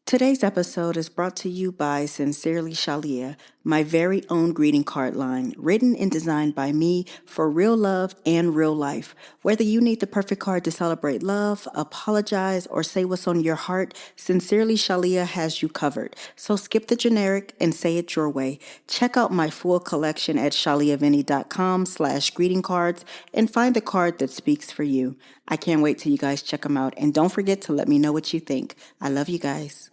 Today's episode is brought to you by Sincerely Shalia, my very own greeting card line, written and designed by me for real love and real life. Whether you need the perfect card to celebrate love, apologize, or say what's on your heart, Sincerely Shalia has you covered. So skip the generic and say it your way. Check out my full collection at shaliavinny.com/greeting cards and find the card that speaks for you. I can't wait till you guys check them out. And don't forget to let me know what you think. I love you guys.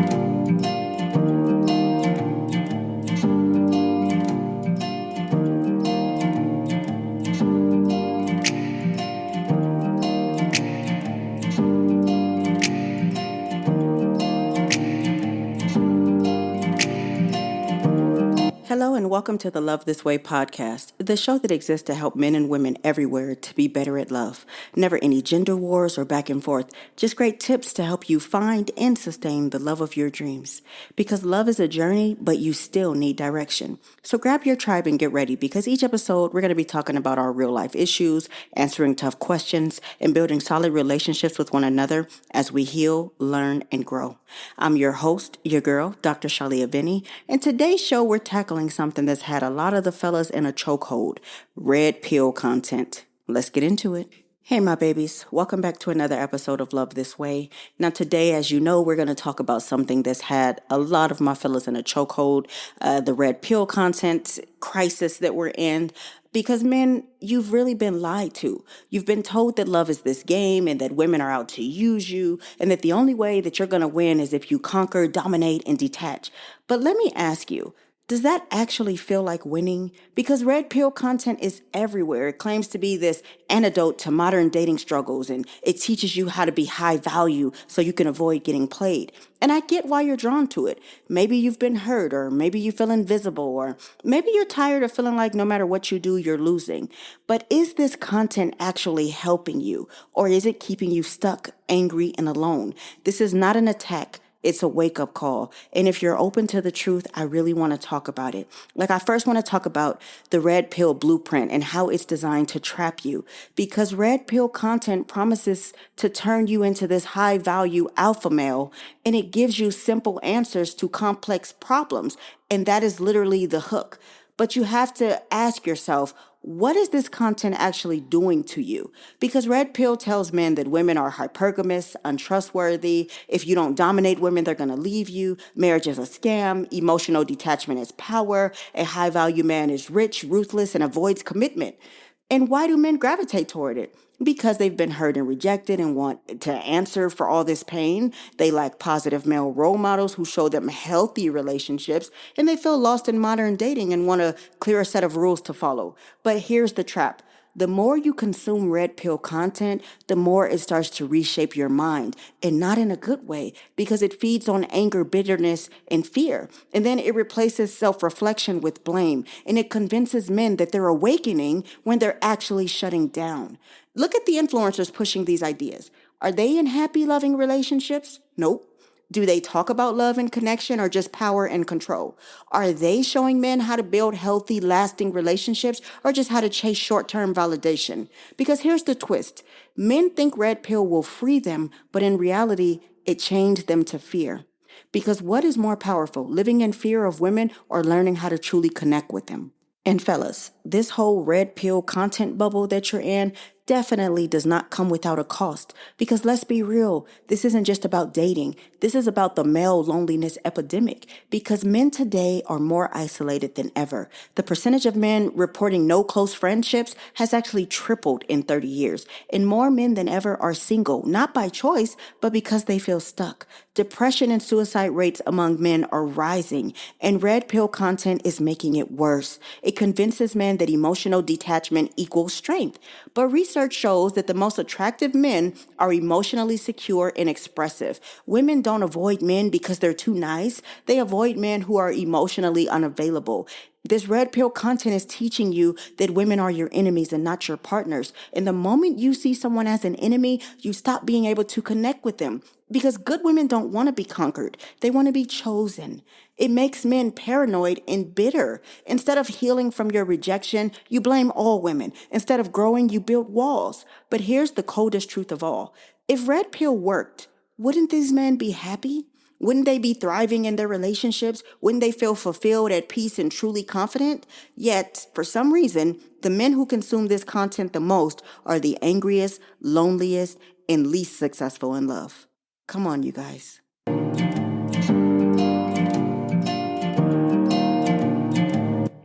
Hello and welcome to the Love This Way podcast, the show that exists to help men and women everywhere to be better at love. Never any gender wars or back and forth, just great tips to help you find and sustain the love of your dreams. Because love is a journey, but you still need direction. So grab your tribe and get ready, because each episode we're going to be talking about our real life issues, answering tough questions, and building solid relationships with one another as we heal, learn, and grow. I'm your host, your girl, Dr. Shalia Vinny, and today's show we're tackling something that's had a lot of the fellas in a chokehold: red pill content. Let's get into it. Hey, my babies. Welcome back to another episode of Love This Way. Now, today, as you know, we're going to talk about something that's had a lot of my fellas in a chokehold, the red pill content crisis that we're in. Because, men, you've really been lied to. You've been told that love is this game and that women are out to use you and that the only way that you're going to win is if you conquer, dominate, and detach. But let me ask you, does that actually feel like winning? Because red pill content is everywhere. It claims to be this antidote to modern dating struggles, and it teaches you how to be high value so you can avoid getting played. And I get why you're drawn to it. Maybe you've been hurt, or maybe you feel invisible, or maybe you're tired of feeling like no matter what you do, you're losing. But is this content actually helping you, or is it keeping you stuck, angry, and alone? This is not an attack. It's a wake up call. And if you're open to the truth, I really want to talk about it. Like, I first want to talk about the red pill blueprint and how it's designed to trap you. Because red pill content promises to turn you into this high value alpha male, and it gives you simple answers to complex problems. And that is literally the hook. But you have to ask yourself, what is this content actually doing to you? Because red pill tells men that women are hypergamous, untrustworthy. If you don't dominate women, they're going to leave you. Marriage is a scam. Emotional detachment is power. A high value man is rich, ruthless, and avoids commitment. And why do men gravitate toward it? Because they've been hurt and rejected and want to answer for all this pain. They lack positive male role models who show them healthy relationships, and they feel lost in modern dating and want a clearer set of rules to follow. But here's the trap. The more you consume red pill content, the more it starts to reshape your mind, and not in a good way, because it feeds on anger, bitterness, and fear. And then it replaces self-reflection with blame, and it convinces men that they're awakening when they're actually shutting down. Look at the influencers pushing these ideas. Are they in happy, loving relationships? Nope. Do they talk about love and connection, or just power and control? Are they showing men how to build healthy, lasting relationships, or just how to chase short-term validation? Because here's the twist. Men think red pill will free them, but in reality, it chains them to fear. Because what is more powerful, living in fear of women or learning how to truly connect with them? And fellas, this whole red pill content bubble that you're in definitely does not come without a cost. Because let's be real, this isn't just about dating. This is about the male loneliness epidemic. Because men today are more isolated than ever. The percentage of men reporting no close friendships has actually tripled in 30 years. And more men than ever are single, not by choice, but because they feel stuck. Depression and suicide rates among men are rising, and red pill content is making it worse. It convinces men that emotional detachment equals strength. But research shows that the most attractive men are emotionally secure and expressive. Women don't avoid men because they're too nice. They avoid men who are emotionally unavailable. This red pill content is teaching you that women are your enemies and not your partners. And the moment you see someone as an enemy, you stop being able to connect with them. Because good women don't want to be conquered. They want to be chosen. It makes men paranoid and bitter. Instead of healing from your rejection, you blame all women. Instead of growing, you build walls. But here's the coldest truth of all. If red pill worked, wouldn't these men be happy? Wouldn't they be thriving in their relationships? Wouldn't they feel fulfilled, at peace, and truly confident? Yet, for some reason, the men who consume this content the most are the angriest, loneliest, and least successful in love. Come on, you guys.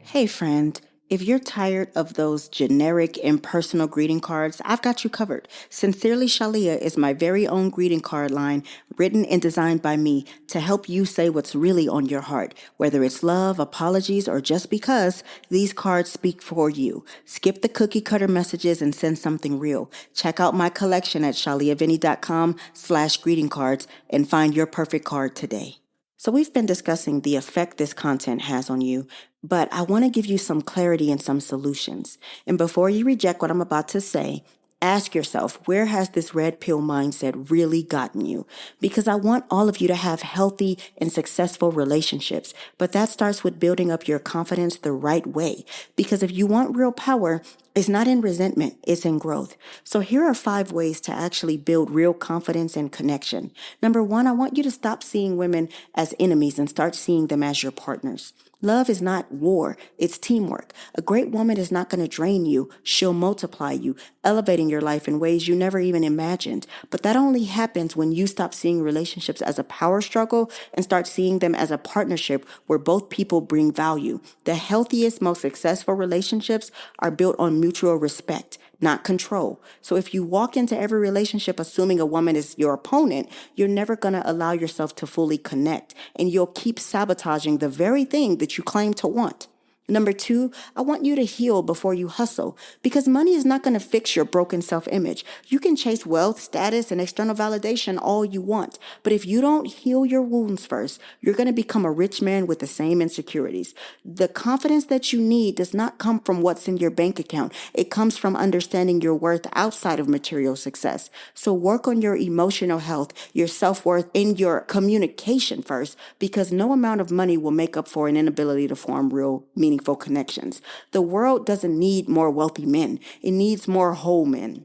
Hey, friend. If you're tired of those generic, impersonal greeting cards, I've got you covered. Sincerely Shalia is my very own greeting card line, written and designed by me to help you say what's really on your heart. Whether it's love, apologies, or just because, these cards speak for you. Skip the cookie cutter messages and send something real. Check out my collection at shaliavinny.com/greeting cards and find your perfect card today. So we've been discussing the effect this content has on you, but I want to give you some clarity and some solutions. And before you reject what I'm about to say, ask yourself, where has this red pill mindset really gotten you? Because I want all of you to have healthy and successful relationships, but that starts with building up your confidence the right way. Because if you want real power, it's not in resentment, it's in growth. So here are 5 ways to actually build real confidence and connection. Number 1, I want you to stop seeing women as enemies and start seeing them as your partners. Love is not war, it's teamwork. A great woman is not going to drain you. She'll multiply you, elevating your life in ways you never even imagined. But that only happens when you stop seeing relationships as a power struggle and start seeing them as a partnership where both people bring value. The healthiest, most successful relationships are built on mutual respect, not control. So if you walk into every relationship assuming a woman is your opponent, you're never going to allow yourself to fully connect, and you'll keep sabotaging the very thing that you claim to want. Number 2, I want you to heal before you hustle, because money is not going to fix your broken self-image. You can chase wealth, status, and external validation all you want, but if you don't heal your wounds first, you're going to become a rich man with the same insecurities. The confidence that you need does not come from what's in your bank account. It comes from understanding your worth outside of material success. So work on your emotional health, your self-worth, and your communication first, because no amount of money will make up for an inability to form real, meaningful connections. The world doesn't need more wealthy men. It needs more whole men.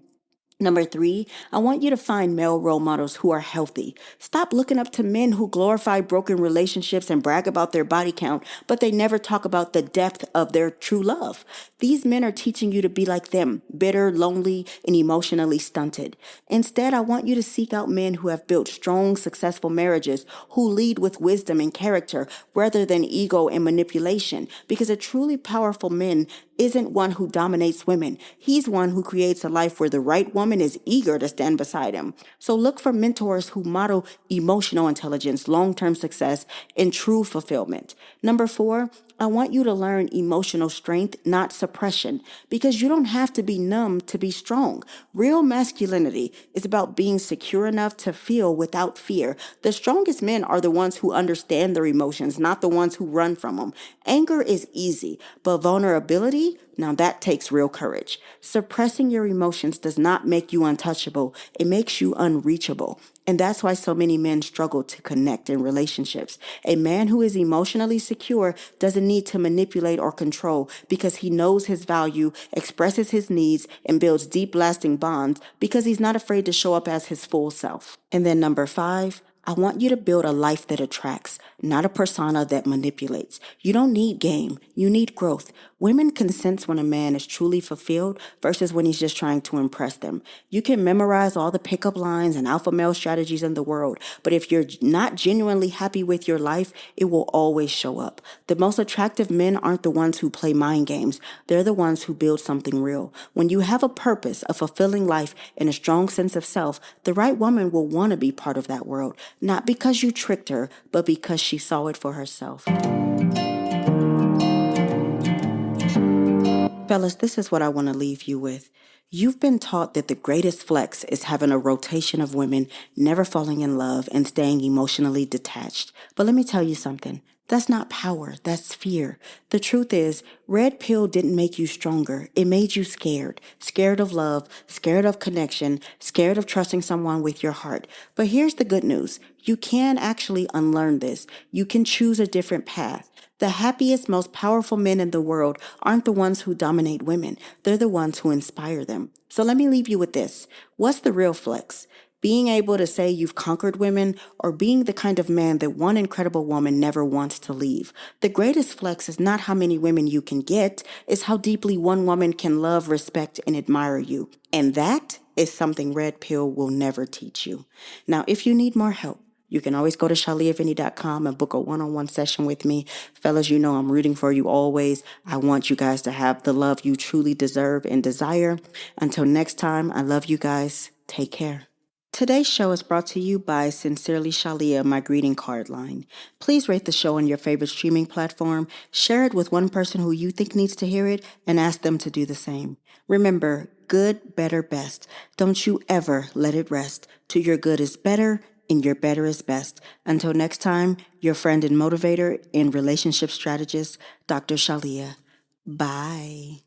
Number 3, I want you to find male role models who are healthy. Stop looking up to men who glorify broken relationships and brag about their body count, but they never talk about the depth of their true love. These men are teaching you to be like them, bitter, lonely, and emotionally stunted. Instead, I want you to seek out men who have built strong, successful marriages, who lead with wisdom and character rather than ego and manipulation, because a truly powerful man isn't one who dominates women. He's one who creates a life where the right woman is eager to stand beside him. So look for mentors who model emotional intelligence, long-term success, and true fulfillment. Number 4, I want you to learn emotional strength, not suppression, because you don't have to be numb to be strong. Real masculinity is about being secure enough to feel without fear. The strongest men are the ones who understand their emotions, not the ones who run from them. Anger is easy, but vulnerability, now that takes real courage. Suppressing your emotions does not make you untouchable. It makes you unreachable. And that's why so many men struggle to connect in relationships. A man who is emotionally secure doesn't need to manipulate or control, because he knows his value, expresses his needs, and builds deep, lasting bonds because he's not afraid to show up as his full self. And then number 5, I want you to build a life that attracts, not a persona that manipulates. You don't need game, you need growth. Women can sense when a man is truly fulfilled versus when he's just trying to impress them. You can memorize all the pickup lines and alpha male strategies in the world, but if you're not genuinely happy with your life, it will always show up. The most attractive men aren't the ones who play mind games. They're the ones who build something real. When you have a purpose, a fulfilling life, and a strong sense of self, the right woman will want to be part of that world. Not because you tricked her, but because she saw it for herself. Fellas, this is what I want to leave you with. You've been taught that the greatest flex is having a rotation of women, never falling in love, and staying emotionally detached. But let me tell you something. That's not power, that's fear. The truth is, red pill didn't make you stronger. It made you scared. Scared of love, scared of connection, scared of trusting someone with your heart. But here's the good news. You can actually unlearn this. You can choose a different path. The happiest, most powerful men in the world aren't the ones who dominate women. They're the ones who inspire them. So let me leave you with this. What's the real flex? being able to say you've conquered women, or being the kind of man that one incredible woman never wants to leave. The greatest flex is not how many women you can get, it's how deeply one woman can love, respect, and admire you. And that is something Red Pill will never teach you. Now, if you need more help, you can always go to shaliavinny.com and book a one-on-one session with me. Fellas, you know I'm rooting for you always. I want you guys to have the love you truly deserve and desire. Until next time, I love you guys. Take care. Today's show is brought to you by Sincerely Shalia, my greeting card line. Please rate the show on your favorite streaming platform, share it with one person who you think needs to hear it, and ask them to do the same. Remember, good, better, best. Don't you ever let it rest. To your good is better, and your better is best. Until next time, your friend and motivator and relationship strategist, Dr. Shalia. Bye.